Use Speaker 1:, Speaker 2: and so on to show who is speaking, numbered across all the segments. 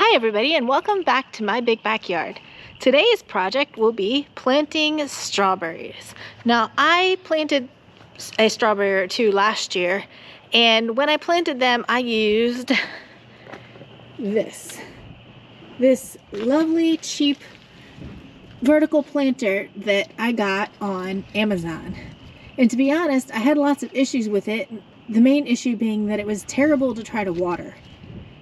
Speaker 1: Hi everybody, and welcome back to my big backyard. Today's project will be planting strawberries. Now, I planted a strawberry or two last year, and when I planted them I used this lovely cheap vertical planter that I got on Amazon. And to be honest, I had lots of issues with it, the main issue being that it was terrible to try to water.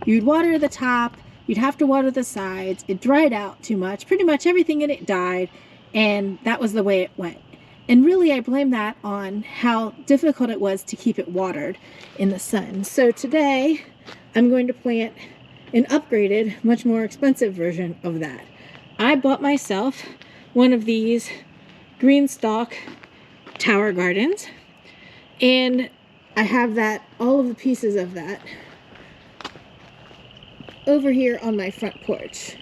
Speaker 1: You'd water the top, you'd have to water the sides, it dried out too much, pretty much everything in it died, and that was the way it went. And really I blame that on how difficult it was to keep it watered in the sun. So today I'm going to plant an upgraded, much more expensive version of that. I bought myself one of these Green Stalk tower gardens, and I have all of the pieces of that over here on my front porch.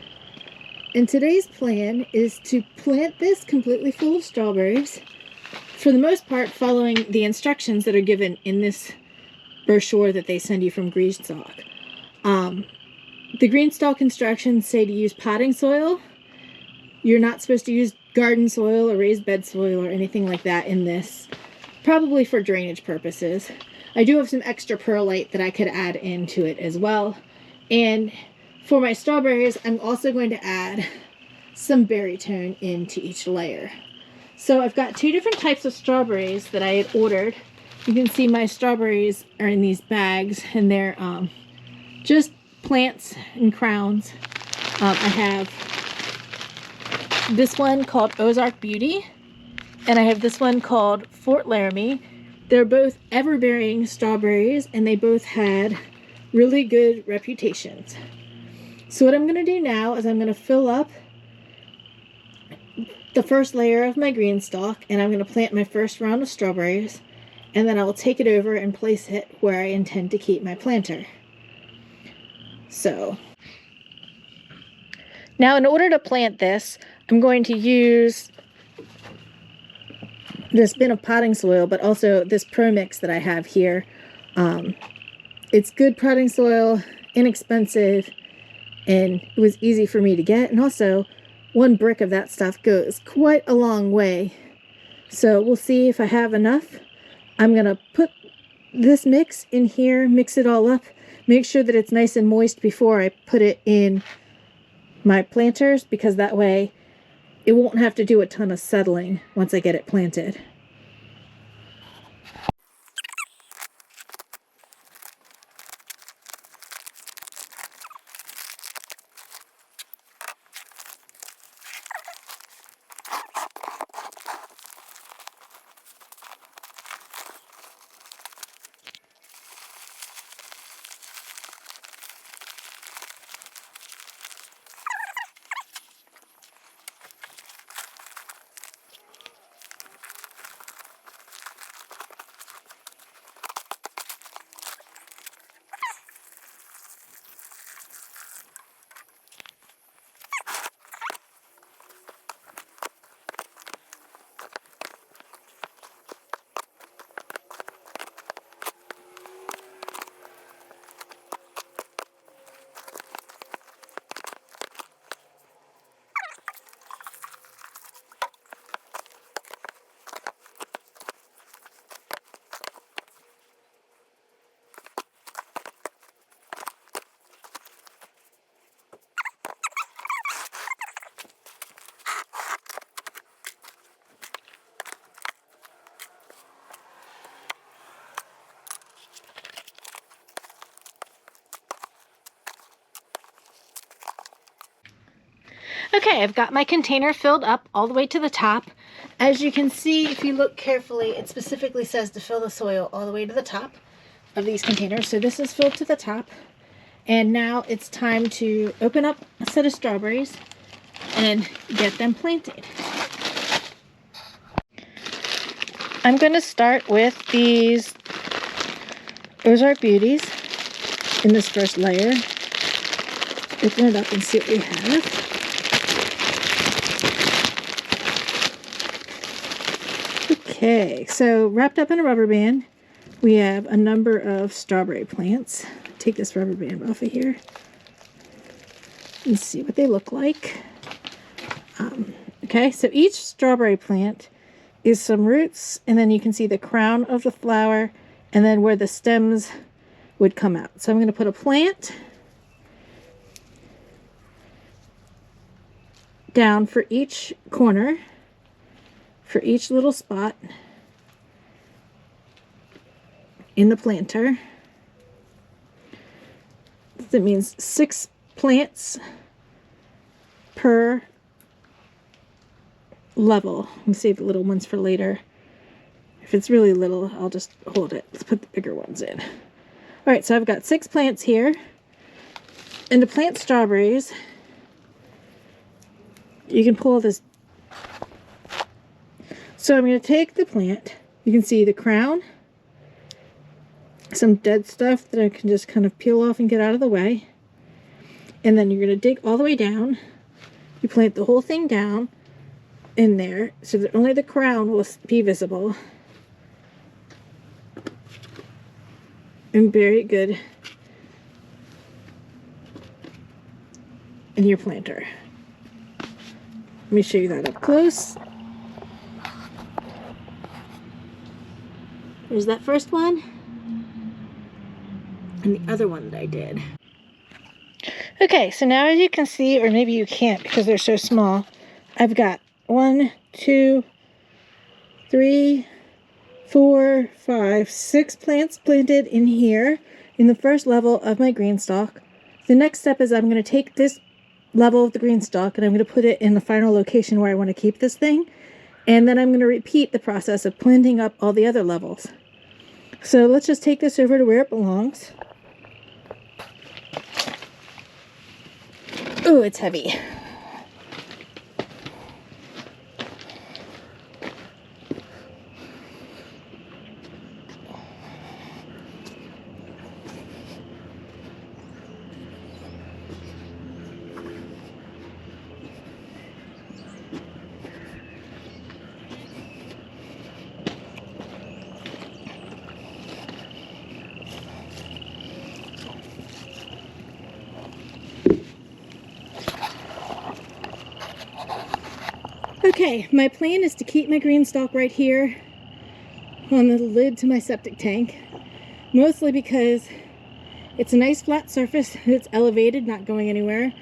Speaker 1: And today's plan is to plant this completely full of strawberries, for the most part following the instructions that are given in this brochure that they send you from Green Stalk. The Green Stalk instructions say to use potting soil. You're not supposed to use garden soil or raised bed soil or anything like that in this, probably for drainage purposes. I do have some extra perlite that I could add into it as well. And for my strawberries, I'm also going to add some berry tone into each layer. So I've got two different types of strawberries that I had ordered. You can see my strawberries are in these bags, and they're just plants and crowns. I have this one called Ozark Beauty, and I have this one called Fort Laramie. They're both ever-bearing strawberries, and they both had really good reputations. So what I'm going to do now is I'm going to fill up the first layer of my green stalk, and I'm going to plant my first round of strawberries, and then I will take it over and place it where I intend to keep my planter. So now, in order to plant this, I'm going to use this bin of potting soil, but also this Pro Mix that I have here. It's good potting soil, inexpensive, and it was easy for me to get. And also, one brick of that stuff goes quite a long way. So we'll see if I have enough. I'm going to put this mix in here, mix it all up, make sure that it's nice and moist before I put it in my planters, because that way it won't have to do a ton of settling once I get it planted. Okay, I've got my container filled up all the way to the top. As you can see, if you look carefully, it specifically says to fill the soil all the way to the top of these containers. So this is filled to the top. And now it's time to open up a set of strawberries and get them planted. I'm going to start with these Ozark Beauties in this first layer. Open it up and see what we have. Okay, so wrapped up in a rubber band, we have a number of strawberry plants. Take this rubber band off of here. and see what they look like. Okay, so each strawberry plant is some roots, and then you can see the crown of the flower, and then where the stems would come out. So I'm going to put a plant down for each corner, for each little spot in the planter. That means 6 plants per level. Let me save the little ones for later. If it's really little, I'll just hold it. Let's put the bigger ones in. All right, so I've got 6 plants here. And to plant strawberries, you can pull this. So I'm going to take the plant. You can see the crown, some dead stuff that I can just kind of peel off and get out of the way. And then you're going to dig all the way down. You plant the whole thing down in there so that only the crown will be visible. And bury it good in your planter. Let me show you that up close. There's that first one. And the other one that I did. Okay, so now as you can see, or maybe you can't because they're so small, I've got 1, 2, 3, 4, 5, 6 plants planted in here in the first level of my green stalk. The next step is I'm going to take this level of the green stalk and I'm going to put it in the final location where I want to keep this thing. And then I'm going to repeat the process of planting up all the other levels. So let's just take this over to where it belongs. Oh, it's heavy. Okay, my plan is to keep my green stalk right here on the lid to my septic tank, mostly because it's a nice flat surface, it's elevated, not going anywhere,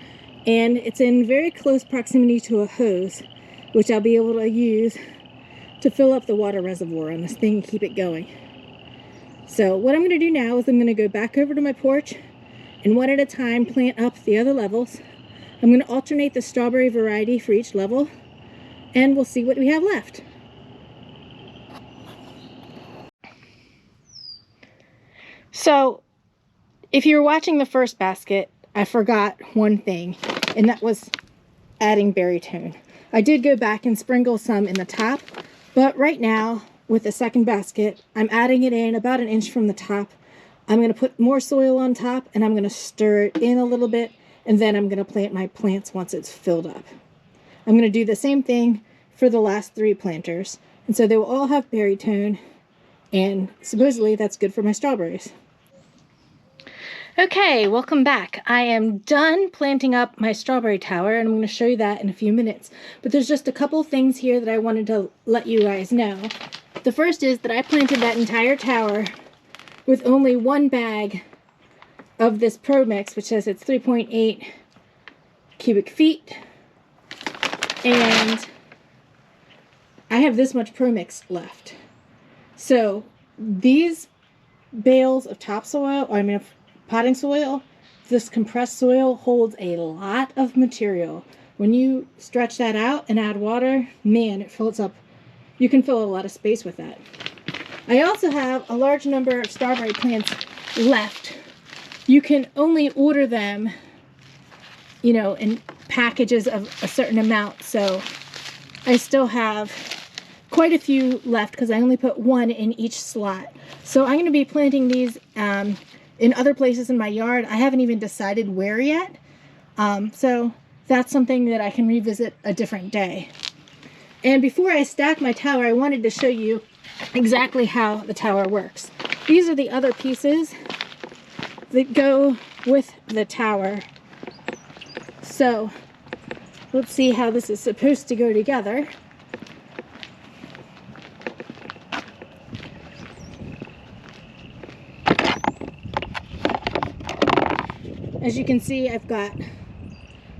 Speaker 1: and it's in very close proximity to a hose, which I'll be able to use to fill up the water reservoir on this thing and keep it going. So what I'm going to do now is I'm going to go back over to my porch and one at a time plant up the other levels. I'm going to alternate the strawberry variety for each level, and we'll see what we have left. So, if you were watching the first basket, I forgot one thing, and that was adding berry tone. I did go back and sprinkle some in the top, but right now, with the second basket, I'm adding it in about 1 inch from the top. I'm going to put more soil on top, and I'm going to stir it in a little bit, and then I'm going to plant my plants once it's filled up. I'm going to do the same thing for the last 3 planters. And so they will all have berry tone, and supposedly that's good for my strawberries. Okay, welcome back. I am done planting up my strawberry tower, and I'm going to show you that in a few minutes. But there's just a couple things here that I wanted to let you guys know. The first is that I planted that entire tower with only 1 bag of this Pro Mix, which says it's 3.8 cubic feet. And I have this much Pro Mix left. So these bales of topsoil, or I mean of potting soil, this compressed soil holds a lot of material. When you stretch that out and add water, man, it fills up. You can fill a lot of space with that. I also have a large number of strawberry plants left. You can only order them, you know, in packages of a certain amount, so I still have quite a few left because I only put 1 in each slot. So I'm going to be planting these in other places in my yard. I haven't even decided where yet, so that's something that I can revisit a different day. And before I stack my tower, I wanted to show you exactly how the tower works. These are the other pieces that go with the tower. So let's see how this is supposed to go together. As you can see, I've got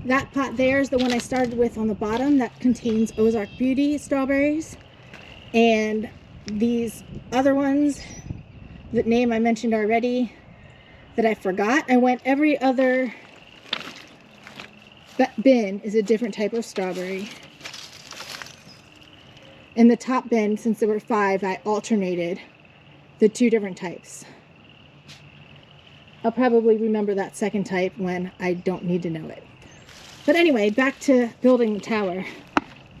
Speaker 1: that pot there is the one I started with on the bottom that contains Ozark Beauty strawberries. And these other ones, the name I mentioned already that I forgot, I went every other bin is a different type of strawberry. In the top bin, since there were 5, I alternated the 2 different types. I'll probably remember that second type when I don't need to know it. But anyway, back to building the tower.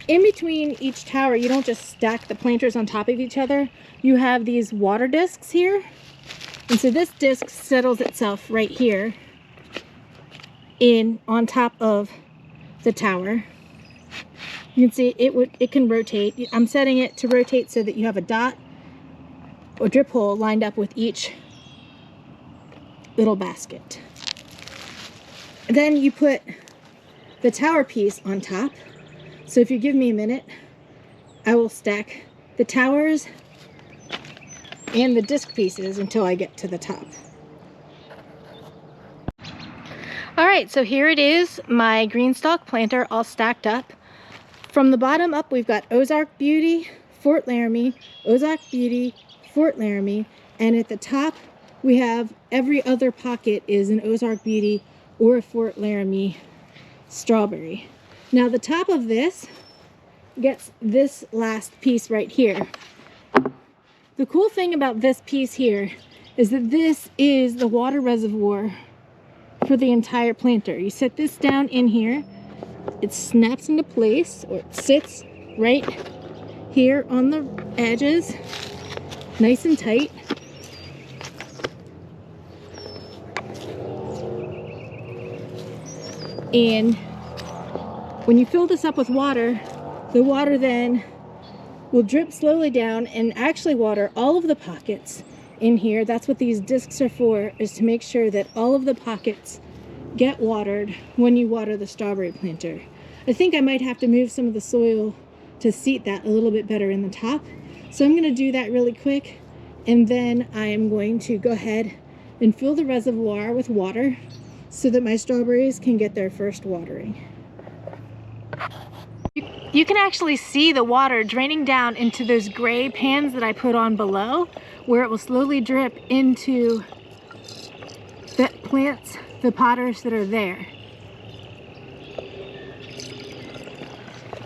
Speaker 1: In between each tower, you don't just stack the planters on top of each other. You have these water discs here. And so this disc settles itself right here on top of the tower. You can see it can rotate. I'm setting it to rotate so that you have a dot or drip hole lined up with each little basket. Then you put the tower piece on top. So if you give me a minute, I will stack the towers and the disc pieces until I get to the top. All right, so here it is, my green stalk planter all stacked up. From the bottom up, we've got Ozark Beauty, Fort Laramie, Ozark Beauty, Fort Laramie, and at the top, we have every other pocket is an Ozark Beauty or a Fort Laramie strawberry. Now the top of this gets this last piece right here. The cool thing about this piece here is that this is the water reservoir for the entire planter. You set this down in here, it snaps into place, or it sits right here on the edges, nice and tight. And when you fill this up with water, the water then will drip slowly down and actually water all of the pockets in here. That's what these discs are for, is to make sure that all of the pockets get watered when you water the strawberry planter. I think I might have to move some of the soil to seat that a little bit better in the top. So I'm going to do that really quick, and then I am going to go ahead and fill the reservoir with water so that my strawberries can get their first watering. You can actually see the water draining down into those gray pans that I put on below, where it will slowly drip into the plants, the potters that are there.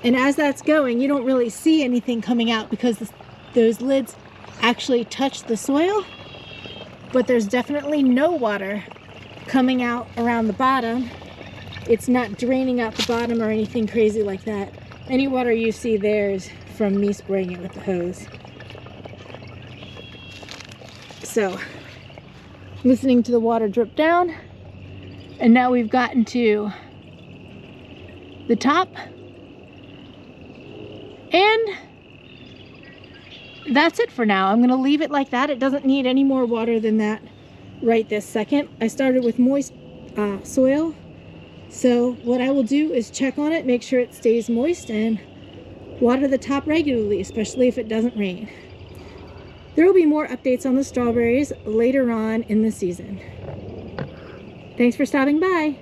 Speaker 1: And as that's going, you don't really see anything coming out because those lids actually touch the soil, but there's definitely no water coming out around the bottom. It's not draining out the bottom or anything crazy like that. Any water you see there is from me spraying it with the hose. So, listening to the water drip down, and now we've gotten to the top, and that's it for now. I'm going to leave it like that. It doesn't need any more water than that right this second. I started with moist soil, so what I will do is check on it, make sure it stays moist, and water the top regularly, especially if it doesn't rain. There will be more updates on the strawberries later on in the season. Thanks for stopping by.